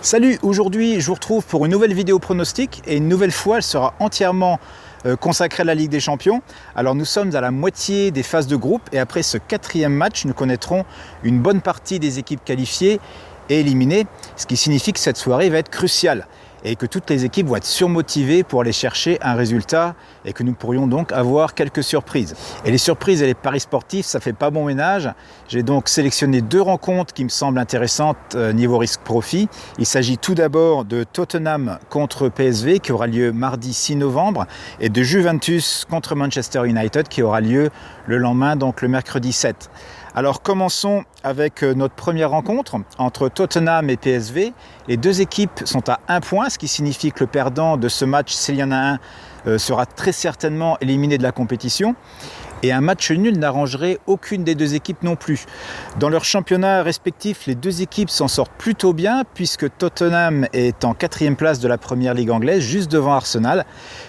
Salut, aujourd'hui je vous retrouve pour une nouvelle vidéo pronostic et une nouvelle fois elle sera entièrement consacrée à la Ligue des Champions. Alors nous sommes à la moitié des phases de groupe et après ce quatrième match nous connaîtrons une bonne partie des équipes qualifiées et éliminées, ce qui signifie que cette soirée va être cruciale et que toutes les équipes vont être surmotivées pour aller chercher un résultat et que nous pourrions donc avoir quelques surprises. Et les surprises et les paris sportifs, ça fait pas bon ménage. J'ai donc sélectionné deux rencontres qui me semblent intéressantes niveau risque-profit. Il s'agit tout d'abord de Tottenham contre PSV qui aura lieu mardi 6 novembre et de Juventus contre Manchester United qui aura lieu le lendemain, donc le mercredi 7. Alors commençons avec notre première rencontre entre Tottenham et PSV. Les deux équipes sont à 1 point, ce qui signifie que le perdant de ce match, s'il y en a un, sera très certainement éliminé de la compétition. Et un match nul n'arrangerait aucune des deux équipes non plus. Dans leur championnat respectif, les deux équipes s'en sortent plutôt bien puisque Tottenham est en 4e place de la première ligue anglaise, juste devant Arsenal.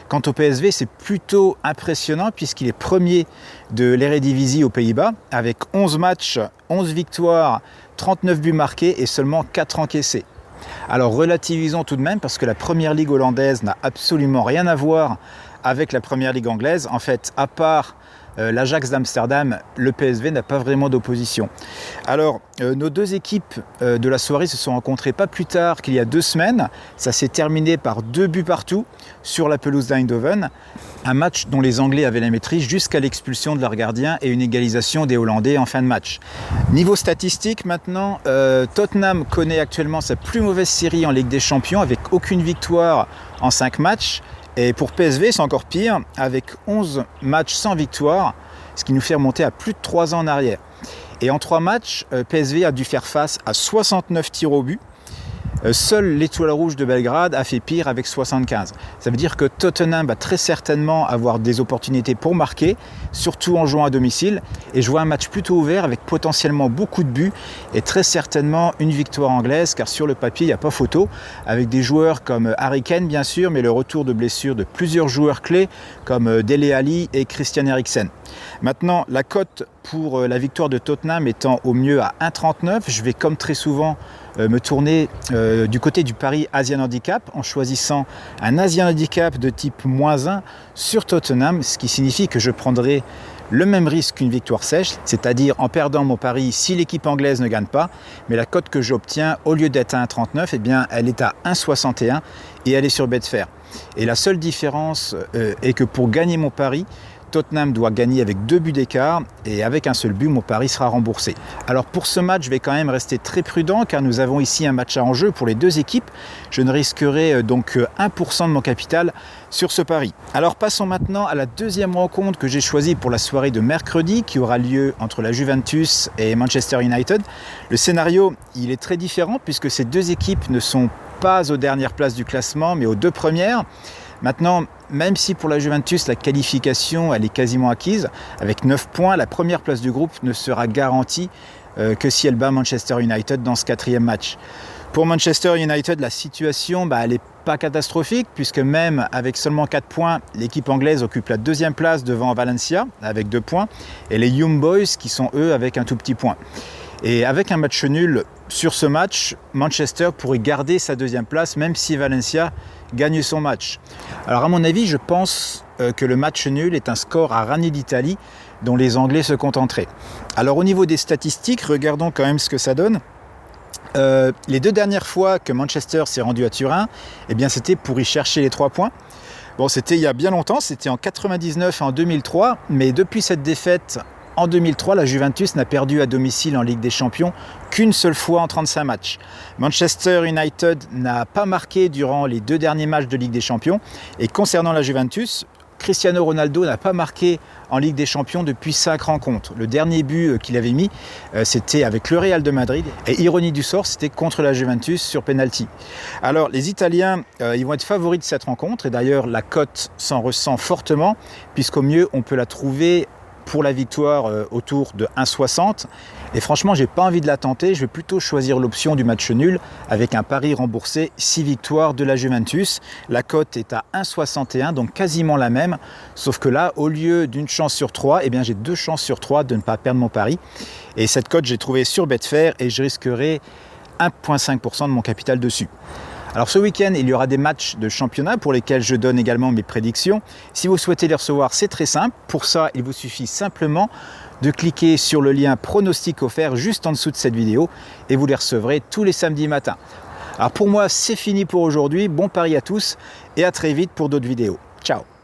Quant au PSV, c'est plutôt impressionnant puisqu'il est premier de l'Eredivisie aux Pays-Bas avec 11 matchs, 11 victoires, 39 buts marqués et seulement 4 encaissés. Alors relativisons tout de même parce que la première ligue hollandaise n'a absolument rien à voir avec la première ligue anglaise. En fait, à part l'Ajax d'Amsterdam, le PSV n'a pas vraiment d'opposition. Alors, nos deux équipes de la soirée se sont rencontrées pas plus tard qu'il y a 2 semaines. Ça s'est terminé par 2 buts partout sur la pelouse d'Eindhoven. Un match dont les Anglais avaient la maîtrise jusqu'à l'expulsion de leur gardien et une égalisation des Hollandais en fin de match. Niveau statistique maintenant, Tottenham connaît actuellement sa plus mauvaise série en Ligue des Champions avec aucune victoire en 5 matchs. Et pour PSV, c'est encore pire, avec 11 matchs sans victoire, ce qui nous fait remonter à plus de 3 ans en arrière. Et en 3 matchs, PSV a dû faire face à 69 tirs au but. Seule l'Étoile Rouge de Belgrade a fait pire avec 75. Ça veut dire que Tottenham va très certainement avoir des opportunités pour marquer, surtout en jouant à domicile. Et je vois un match plutôt ouvert avec potentiellement beaucoup de buts et très certainement une victoire anglaise, car sur le papier, il n'y a pas photo, avec des joueurs comme Harry Kane bien sûr, mais le retour de blessure de plusieurs joueurs clés comme Dele Alli et Christian Eriksen. Maintenant, la cote pour la victoire de Tottenham étant au mieux à 1,39, je vais comme très souvent me tourner du côté du pari Asian Handicap en choisissant un Asian Handicap de type -1 sur Tottenham, ce qui signifie que je prendrai le même risque qu'une victoire sèche, c'est-à-dire en perdant mon pari si l'équipe anglaise ne gagne pas, mais la cote que j'obtiens, au lieu d'être à 1,39, eh bien, elle est à 1,61 et elle est sur Betfair. Et la seule différence est que pour gagner mon pari, Tottenham doit gagner avec 2 buts d'écart et avec un seul but, mon pari sera remboursé. Alors pour ce match, je vais quand même rester très prudent car nous avons ici un match à enjeu pour les deux équipes. Je ne risquerai donc 1% de mon capital sur ce pari. Alors passons maintenant à la deuxième rencontre que j'ai choisie pour la soirée de mercredi qui aura lieu entre la Juventus et Manchester United. Le scénario, il est très différent puisque ces deux équipes ne sont pas aux dernières places du classement mais aux 2 premières. Maintenant, même si pour la Juventus, la qualification elle est quasiment acquise, avec 9 points, la première place du groupe ne sera garantie que si elle bat Manchester United dans ce 4e match. Pour Manchester United, la situation elle n'est pas catastrophique, puisque même avec seulement 4 points, l'équipe anglaise occupe la 2e place devant Valencia, avec 2 points, et les Young Boys qui sont eux avec un tout petit point. Et avec un match nul sur ce match, Manchester pourrait garder sa 2e place, même si Valencia gagne son match. Alors à mon avis, je pense que le match nul est un score à Rani d'Italie dont les Anglais se contenteraient. Alors au niveau des statistiques, regardons quand même ce que ça donne. Les 2 dernières fois que Manchester s'est rendu à Turin, eh bien c'était pour y chercher les 3 points. Bon, c'était il y a bien longtemps, c'était en 99 et en 2003, mais depuis cette défaite en 2003, la Juventus n'a perdu à domicile en Ligue des Champions qu'une seule fois en 35 matchs. Manchester United n'a pas marqué durant les 2 derniers matchs de Ligue des Champions. Et concernant la Juventus, Cristiano Ronaldo n'a pas marqué en Ligue des Champions depuis 5 rencontres. Le dernier but qu'il avait mis, c'était avec le Real de Madrid. Et ironie du sort, c'était contre la Juventus sur penalty. Alors les Italiens, ils vont être favoris de cette rencontre. Et d'ailleurs, la cote s'en ressent fortement, puisqu'au mieux, on peut la trouver pour la victoire autour de 1,60. Et franchement, j'ai pas envie de la tenter. Je vais plutôt choisir l'option du match nul avec un pari remboursé 6 victoires de la Juventus. La cote est à 1,61, donc quasiment la même. Sauf que là, au lieu d'une chance sur 3, eh bien, j'ai 2 chances sur 3 de ne pas perdre mon pari. Et cette cote, j'ai trouvé sur Betfair et je risquerai 1,5% de mon capital dessus. Alors ce week-end, il y aura des matchs de championnat pour lesquels je donne également mes prédictions. Si vous souhaitez les recevoir, c'est très simple. Pour ça, il vous suffit simplement de cliquer sur le lien pronostic offert juste en dessous de cette vidéo et vous les recevrez tous les samedis matins. Alors pour moi, c'est fini pour aujourd'hui. Bon pari à tous et à très vite pour d'autres vidéos. Ciao!